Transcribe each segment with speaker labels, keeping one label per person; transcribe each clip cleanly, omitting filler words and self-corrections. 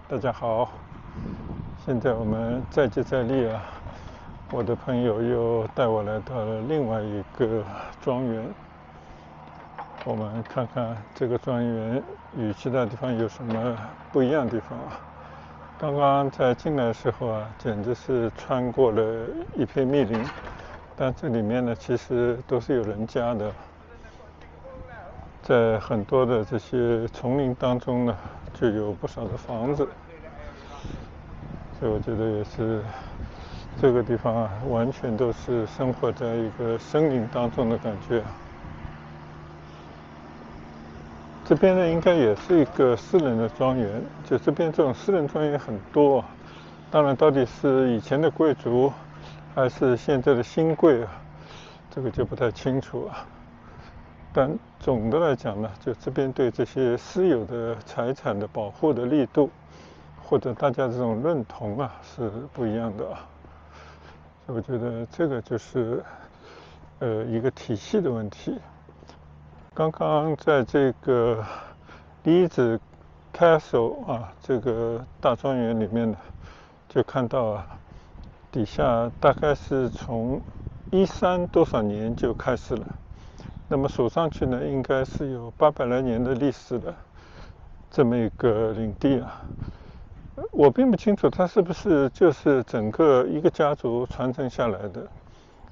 Speaker 1: 大家好，现在我们再接再厉啊！我的朋友又带我来到了另外一个庄园，我们看看这个庄园与其他地方有什么不一样的地方啊！刚刚在进来的时候啊，简直是穿过了一片密林，但这里面呢，其实都是有人家的。在很多的这些丛林当中呢，就有不少的房子，所以我觉得也是这个地方啊，完全都是生活在一个森林当中的感觉。这边呢，应该也是一个私人的庄园，就这边这种私人庄园很多，当然到底是以前的贵族还是现在的新贵啊，这个就不太清楚啊。但总的来讲呢，就这边对这些私有的财产的保护的力度，或者大家这种认同啊，是不一样的啊。所以我觉得这个就是一个体系的问题。刚刚在这个Leeds Castle 啊这个大庄园里面呢，就看到啊，底下大概是从13多少年就开始了。那么数上去呢，应该是有800来年的历史的这么一个领地啊。我并不清楚它是不是就是整个一个家族传承下来的，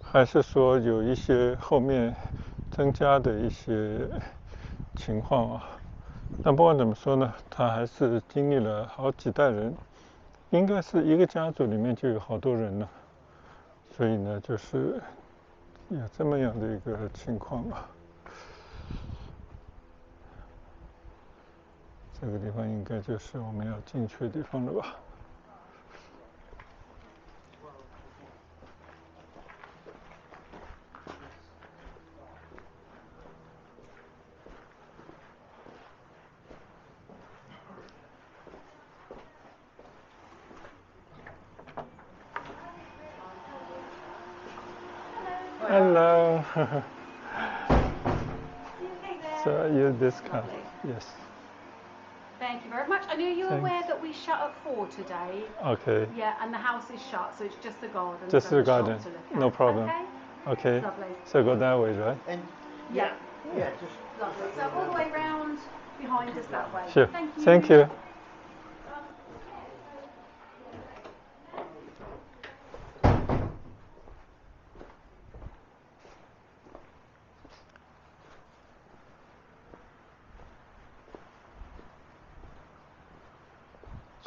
Speaker 1: 还是说有一些后面增加的一些情况啊。但不管怎么说呢，它还是经历了好几代人，应该是一个家族里面就有好多人了，所以呢，就是有这么样的一个情况啊。这个地方应该就是我们要进去的地方了吧。Hello. So you this car? Yes.
Speaker 2: Thank you very much. And are you aware that we shut at 4 today?
Speaker 1: Okay.
Speaker 2: Yeah, and the house is shut, so it's just the garden.
Speaker 1: Just the garden.
Speaker 2: To look at.
Speaker 1: No problem.
Speaker 2: Okay.
Speaker 1: Okay.
Speaker 2: Lovely.
Speaker 1: So go that way, right?
Speaker 2: And yeah, just lovely. So all the way round behind us that way.
Speaker 1: Sure.
Speaker 2: Thank you.
Speaker 1: Thank you.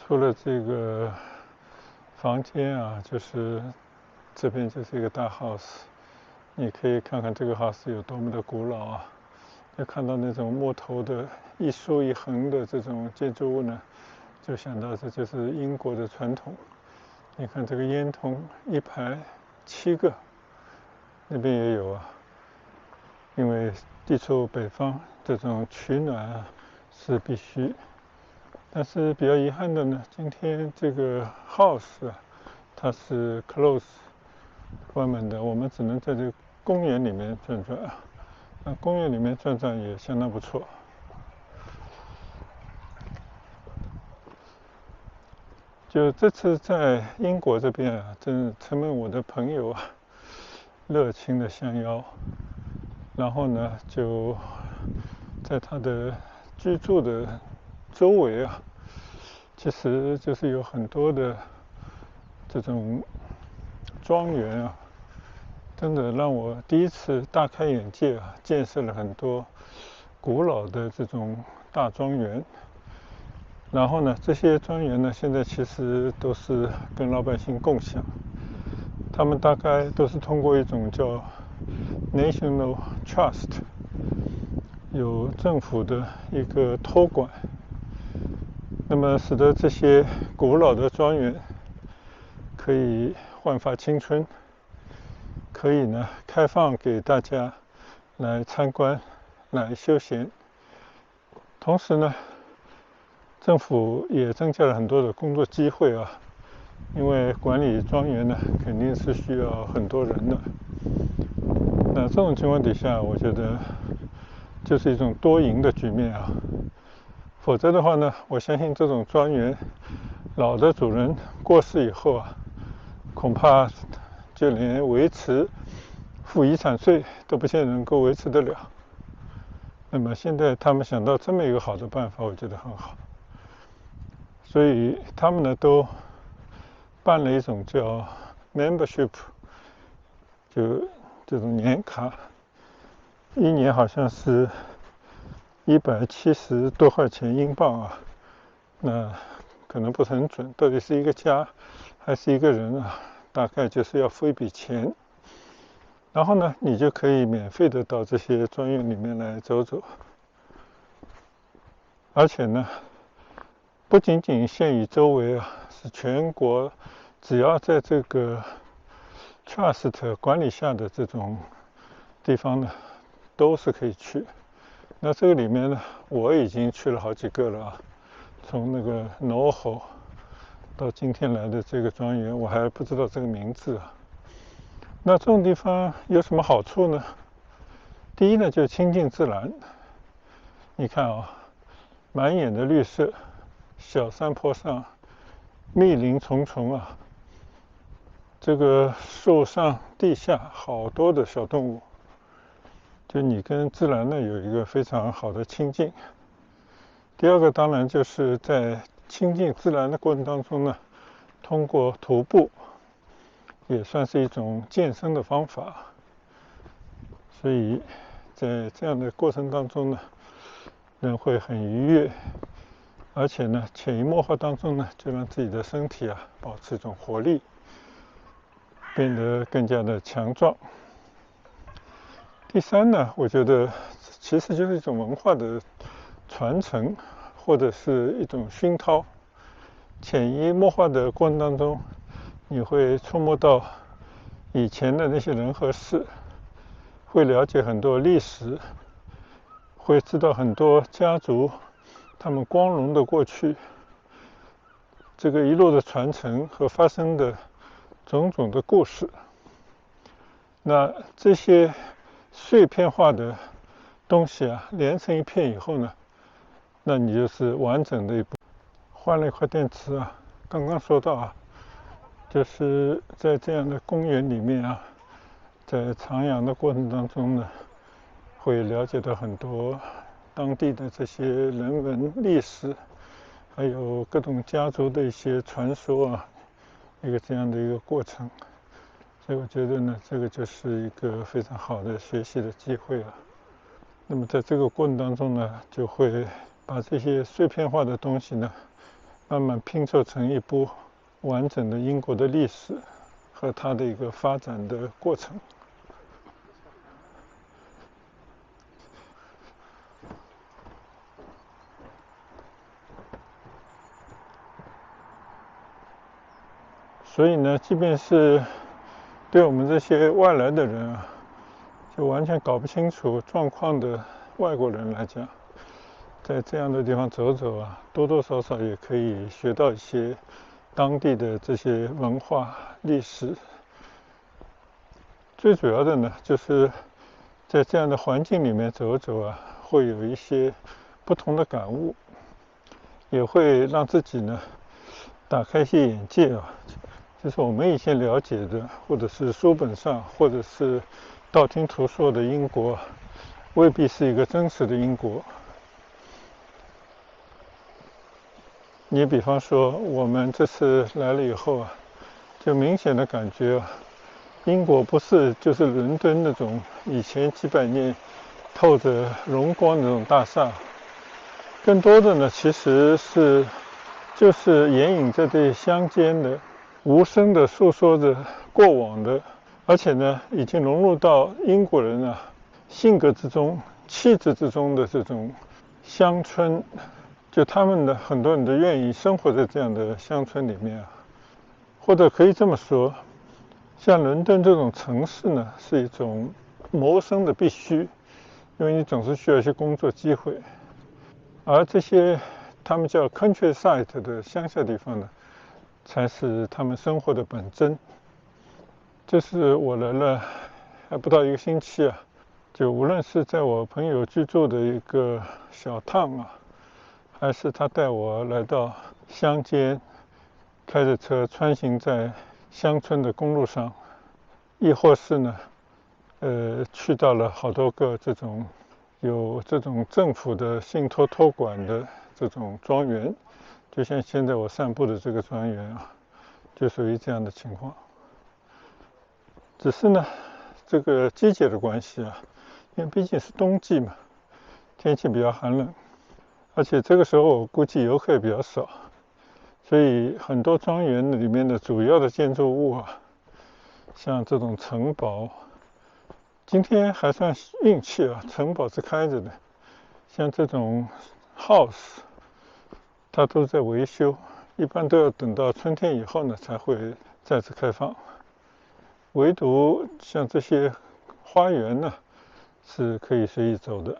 Speaker 1: 除了这个房间啊，就是这边就是一个大 house， 你可以看看这个 house 有多么的古老啊！要看到那种木头的一竖一横的这种建筑物呢，就想到这就是英国的传统。你看这个烟囱一排7个，那边也有啊。因为地处北方，这种取暖啊是必须。但是比较遗憾的呢，今天这个 house 啊，它是 close 关门的，我们只能在这个公园里面转转啊。那公园里面转转也相当不错。就这次在英国这边啊，真承蒙我的朋友啊热情的相邀，然后呢就在他的居住的周围啊，其实就是有很多的这种庄园啊，真的让我第一次大开眼界啊，见识了很多古老的这种大庄园。然后呢，这些庄园呢，现在其实都是跟老百姓共享，他们大概都是通过一种叫 National Trust， 有政府的一个托管，那么使得这些古老的庄园可以焕发青春，可以呢开放给大家来参观、来休闲。同时呢，政府也增加了很多的工作机会啊，因为管理庄园呢肯定是需要很多人的。那这种情况底下，我觉得就是一种多赢的局面啊。否则的话呢，我相信这种庄园老的主人过世以后啊，恐怕就连维持付遗产税都不见得能够维持得了。那么现在他们想到这么一个好的办法，我觉得很好。所以他们呢都办了一种叫 membership， 就这种年卡，一年好像是170多块钱英镑啊，那可能不是很准，到底是一个家还是一个人啊？大概就是要付一笔钱，然后呢，你就可以免费的到这些庄园里面来走走，而且呢，不仅仅限于周围啊，是全国，只要在这个 trust 管理下的这种地方呢，都是可以去。那这个里面呢，我已经去了好几个了啊，从那个 NoHo 到今天来的这个庄园，我还不知道这个名字啊。那这种地方有什么好处呢？第一呢，就是亲近自然。你看啊，满眼的绿色，小山坡上密林重重啊，这个树上地下好多的小动物，就你跟自然呢有一个非常好的亲近。第二个当然就是在亲近自然的过程当中呢，通过徒步也算是一种健身的方法，所以在这样的过程当中呢，人会很愉悦，而且呢，潜移默化当中呢，就让自己的身体啊保持一种活力，变得更加的强壮。第三呢，我觉得其实就是一种文化的传承，或者是一种熏陶。潜移默化的过程当中，你会触摸到以前的那些人和事，会了解很多历史，会知道很多家族他们光荣的过去，这个一路的传承和发生的种种的故事。那这些碎片化的东西啊，连成一片以后呢，那你就是完整的一部。换了一块电池啊，刚刚说到啊，就是在这样的公园里面啊，在徜徉的过程当中呢，会了解到很多当地的这些人文历史，还有各种家族的一些传说啊，一个这样的一个过程。所以我觉得呢，这个就是一个非常好的学习的机会了。那么在这个过程当中呢，就会把这些碎片化的东西呢，慢慢拼凑成一部完整的英国的历史和它的一个发展的过程。所以呢，即便是对我们这些外来的人啊，就完全搞不清楚状况的外国人来讲，在这样的地方走走啊，多多少少也可以学到一些当地的这些文化历史。最主要的呢，就是在这样的环境里面走走啊，会有一些不同的感悟，也会让自己呢打开一些眼界啊。就是我们以前了解的，或者是书本上，或者是道听途说的英国，未必是一个真实的英国。你比方说，我们这次来了以后啊，就明显的感觉啊，英国不是就是伦敦那种以前几百年透着荣光的那种大厦，更多的呢其实是就是掩隐在这乡间的无声的诉说着过往的，而且呢已经融入到英国人啊性格之中、气质之中的这种乡村，就他们的很多人都愿意生活在这样的乡村里面啊，或者可以这么说，像伦敦这种城市呢，是一种谋生的必须，因为你总是需要一些工作机会，而这些他们叫 countryside 的乡下地方呢，才是他们生活的本真。这是我来了还不到1个星期啊，就无论是在我朋友居住的一个小趟啊，还是他带我来到乡间，开着车穿行在乡村的公路上，亦或是呢，去到了好多个这种有这种政府的信托托管的这种庄园，就像现在我散步的这个庄园啊，就属于这样的情况。只是呢，这个季节的关系啊，因为毕竟是冬季嘛，天气比较寒冷，而且这个时候我估计游客也比较少，所以很多庄园里面的主要的建筑物啊，像这种城堡，今天还算运气啊，城堡是开着的，像这种 house， 它都在维修，一般都要等到春天以后呢才会再次开放。唯独像这些花园呢，是可以随意走的，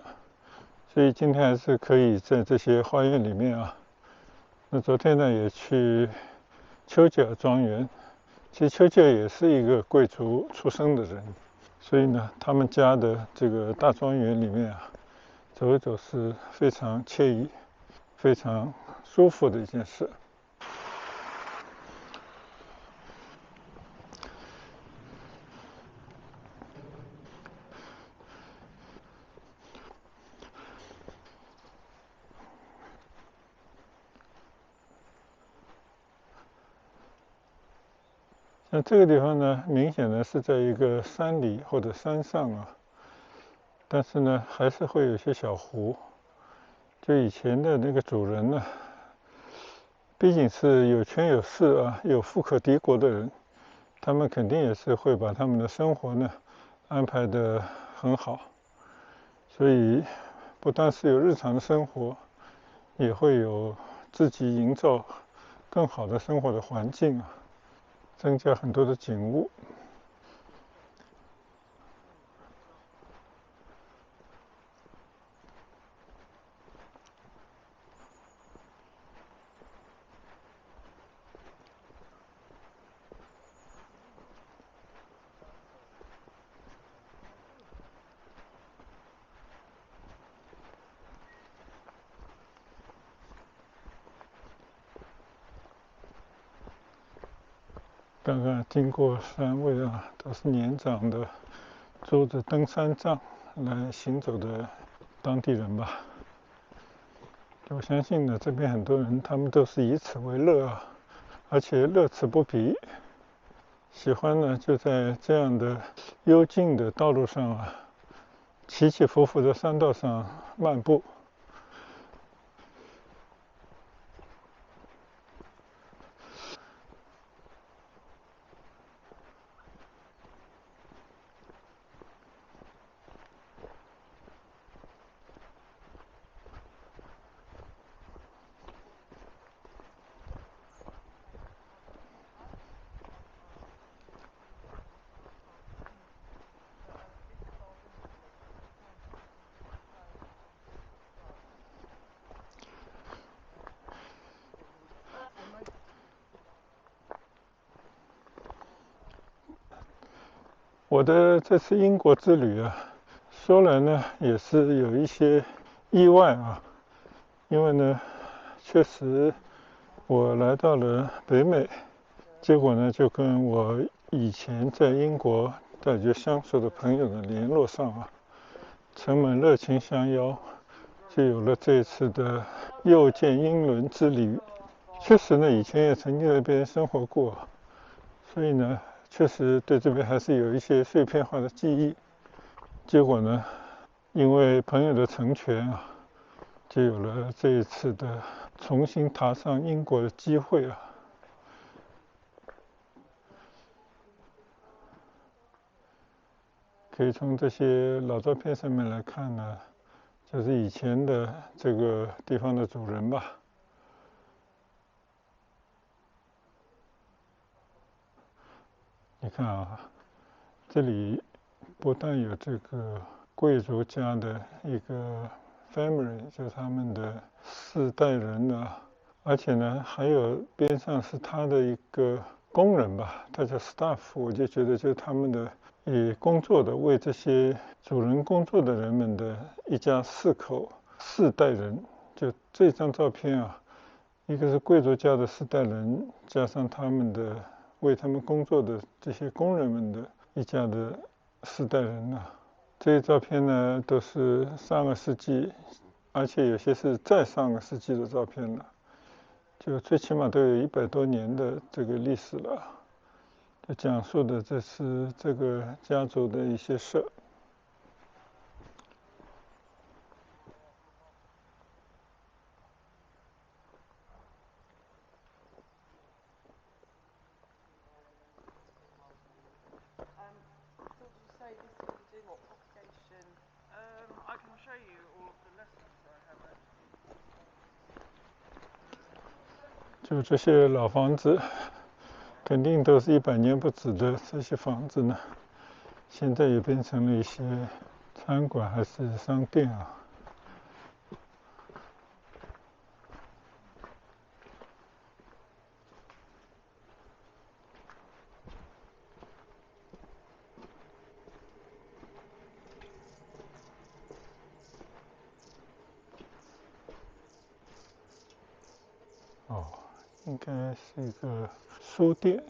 Speaker 1: 所以今天还是可以在这些花园里面啊。那昨天呢也去丘吉尔庄园，其实丘吉尔也是一个贵族出身的人，所以呢他们家的这个大庄园里面啊，走一走是非常惬意、非常舒服的一件事。像这个地方呢，明显的是在一个山里或者山上啊，但是呢，还是会有些小湖。就以前的那个主人呢，毕竟是有权有势啊，有富可敌国的人，他们肯定也是会把他们的生活呢安排得很好，所以不但是有日常的生活，也会有自己营造更好的生活的环境啊，增加很多的景物。刚刚经过3位啊，都是年长的，租着登山杖来行走的当地人吧。我相信呢，这边很多人他们都是以此为乐啊，而且乐此不疲。喜欢呢就在这样的幽静的道路上啊，起起伏伏的山道上漫步。我的这次英国之旅啊，说来呢也是有一些意外啊，因为呢，确实我来到了北美，结果呢就跟我以前在英国大学相熟的朋友的联络上啊，承蒙热情相邀，就有了这次的又见英伦之旅。确实呢，以前也曾经在这边生活过，所以呢，确实对这边还是有一些碎片化的记忆。结果呢，因为朋友的成全啊，就有了这一次的重新踏上英国的机会啊。可以从这些老照片上面来看呢，就是以前的这个地方的主人吧。你看啊，这里不但有这个贵族家的一个 family， 就是他们的4代人呢，而且呢，还有边上是他的一个工人吧，他叫 staff， 我就觉得就是他们的工作的，为这些主人工作的人们的一家4口4代人就这张照片啊，一个是贵族家的4代人，加上他们的为他们工作的这些工人们的一家的4代人啊。这些照片呢，都是上个世纪，而且有些是再上个世纪的照片了，就最起码都有100多年的这个历史了。就讲述的这是这个家族的一些事。
Speaker 3: say this is doing what propagation? I can show you all of the lessons I have actually.
Speaker 1: 就这些老房子，肯定都是100年不止的这些房子呢，现在也变成了一些餐馆还是商店啊。哦，应该是一个书店，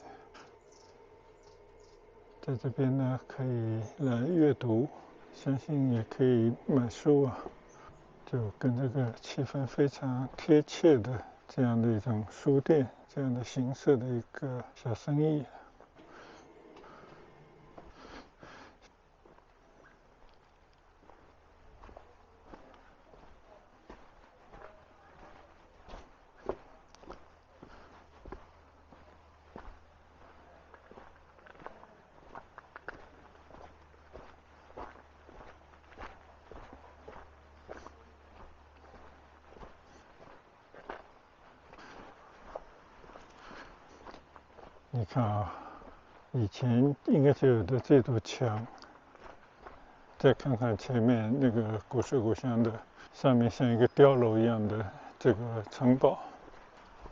Speaker 1: 在这边呢可以来阅读，相信也可以买书啊，就跟这个气氛非常贴切的这样的一种书店，这样的形式的一个小生意。你看啊，以前应该就有的这堵墙，再看看前面那个古色古香的，上面像一个碉楼一样的这个城堡。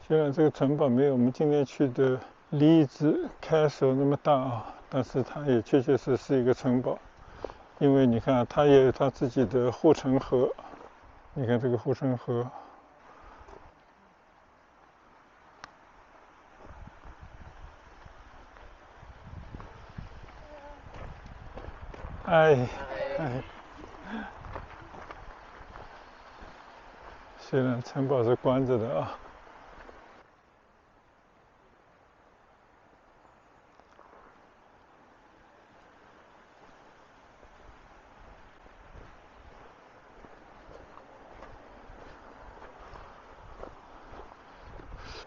Speaker 1: 虽然这个城堡没有我们今天去的Leeds Castle那么大啊，但是它也确确实是一个城堡，因为你看它也有它自己的护城河，你看这个护城河。哎，虽然城堡是关着的啊。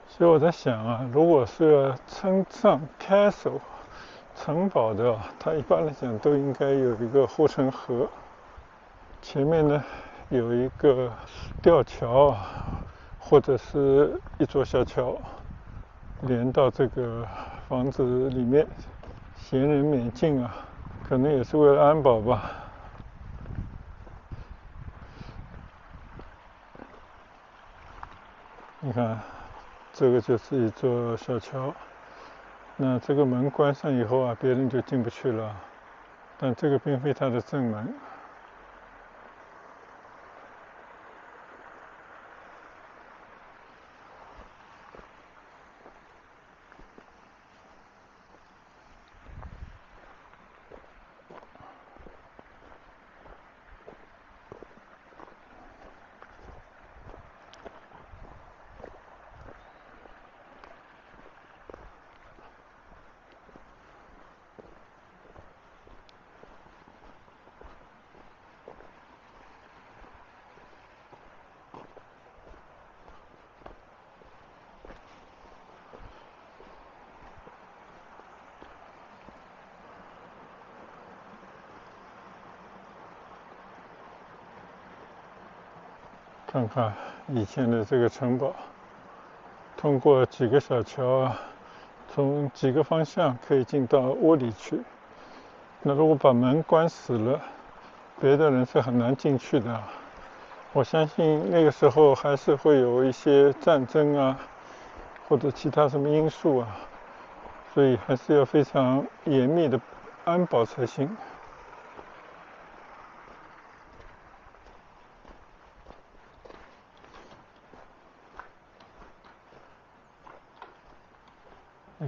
Speaker 1: 所以我在想啊，如果是称上 castle 城堡的，它一般来讲都应该有一个护城河，前面呢有一个吊桥，或者是一座小桥，连到这个房子里面，闲人免进啊，可能也是为了安保吧。你看，这个就是一座小桥，那这个门关上以后啊，别人就进不去了，但这个并非它的正门。看看以前的这个城堡，通过几个小桥啊，从几个方向可以进到窝里去。那如果把门关死了，别的人是很难进去的。我相信那个时候还是会有一些战争啊，或者其他什么因素啊，所以还是要非常严密的安保才行。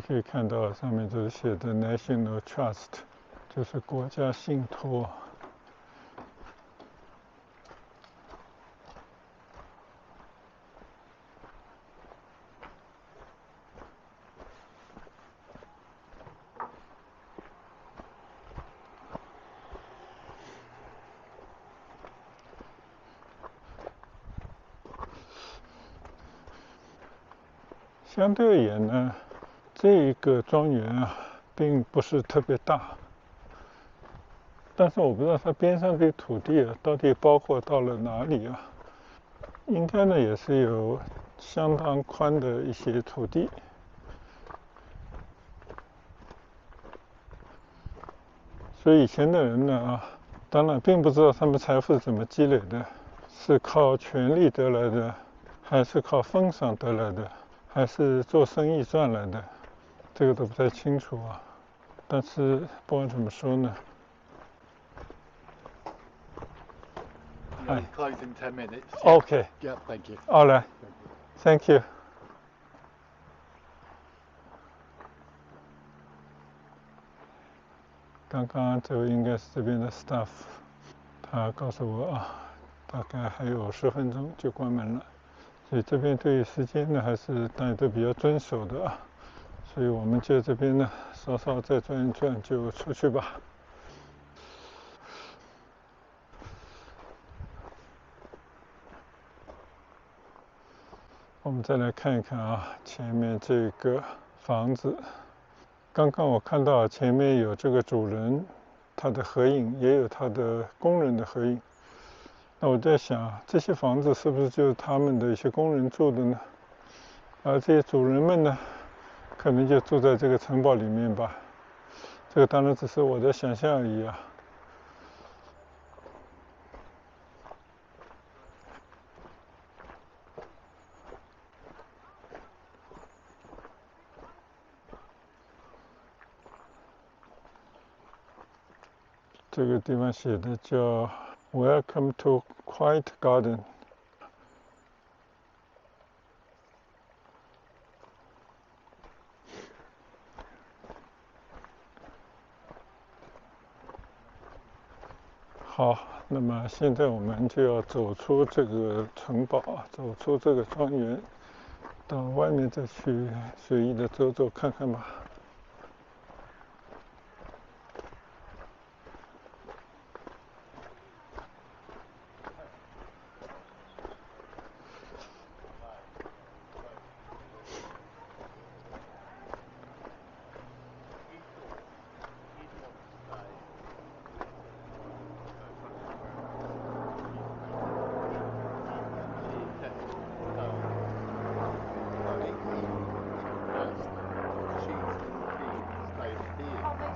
Speaker 1: 你可以看到上面就是写的 National Trust， 就是国家信托。相对而言呢，这一个庄园啊，并不是特别大，但是我不知道它边上这个土地啊，到底包括到了哪里啊？应该呢也是有相当宽的一些土地，所以以前的人呢当然并不知道他们财富是怎么积累的，是靠权力得来的，还是靠封赏得来的，还是做生意赚来的，这个都不太清楚啊。但是不管怎么说呢
Speaker 4: ，You'll close in 10 minutes.，OK， Yeah, thank you.
Speaker 1: 好嘞 ，Thank you。刚刚这位应该是这边的 staff， 他告诉我啊，大概还有10分钟就关门了，所以这边对于时间呢还是大家都比较遵守的啊，所以我们就这边呢稍稍再转一转就出去吧。我们再来看一看啊，前面这个房子，刚刚我看到前面有这个主人他的合影，也有他的工人的合影。那我在想，这些房子是不是就是他们的一些工人住的呢？而这些主人们呢，可能就住在这个城堡里面吧。这个当然只是我的想象而已啊。这个地方写的叫 Welcome to Quiet Garden。好，那么现在我们就要走出这个城堡，走出这个庄园，到外面再去随意的走走看看吧。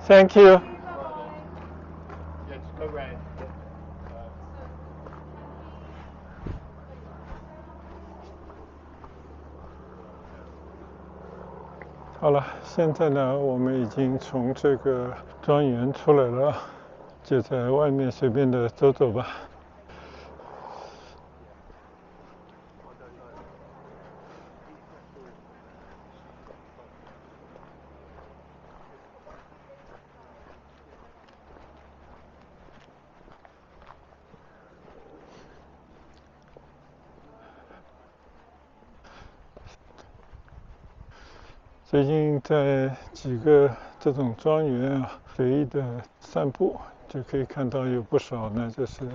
Speaker 1: Thank you.
Speaker 4: Yeah, just go round.
Speaker 1: 好了，现在呢，我们已经从这个庄园出来了，就在外面随便的走走吧。最近在几个这种庄园啊，随意的散步，就可以看到有不少呢，就是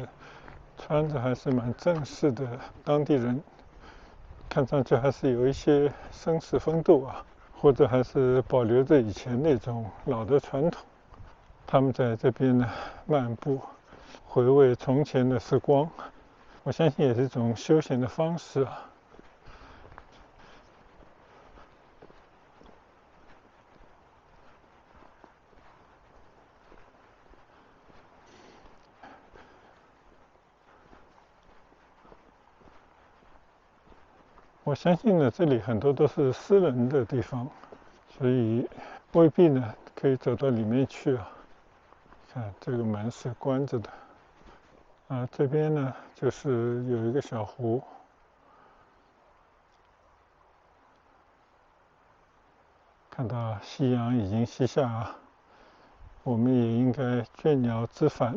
Speaker 1: 穿着还是蛮正式的当地人，看上去还是有一些绅士风度啊，或者还是保留着以前那种老的传统。他们在这边呢漫步，回味从前的时光，我相信也是一种休闲的方式啊。我相信呢，这里很多都是私人的地方，所以未必呢可以走到里面去啊。看这个门是关着的，这边呢就是有一个小湖，看到夕阳已经西下，我们也应该倦鸟知返。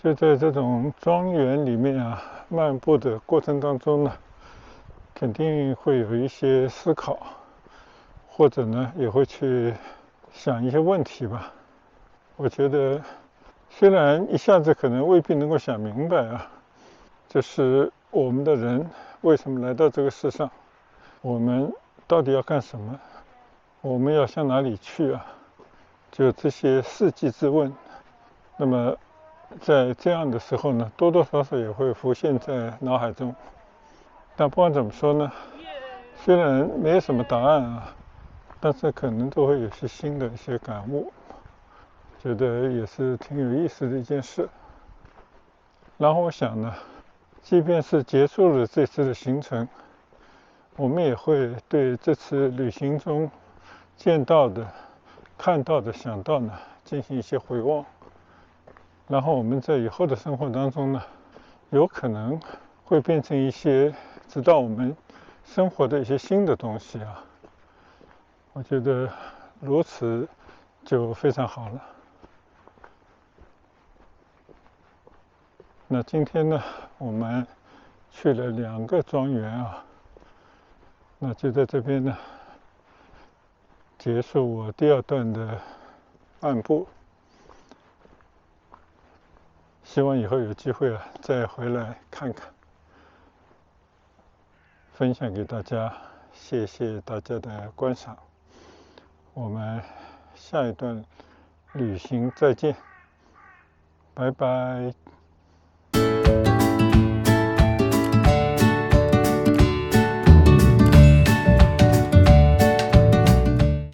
Speaker 1: 就在这种庄园里面漫步的过程当中呢，肯定会有一些思考，或者呢也会去想一些问题吧。我觉得虽然一下子可能未必能够想明白就是我们的人为什么来到这个世上，我们到底要干什么，我们要向哪里去就这些世纪之问。那么在这样的时候呢，多多少少也会浮现在脑海中。但不管怎么说呢，虽然没有什么答案但是可能都会有些新的一些感悟，觉得也是挺有意思的一件事。然后我想呢，即便是结束了这次的行程，我们也会对这次旅行中见到的、看到的、想到呢，进行一些回望。然后我们在以后的生活当中呢，有可能会变成一些指导我们生活的一些新的东西我觉得如此就非常好了。那今天呢，我们去了2个庄园那就在这边呢，结束我第2段的漫步。希望以后有机会再回来看看，分享给大家。谢谢大家的观赏，我们下一段旅行再见，拜拜。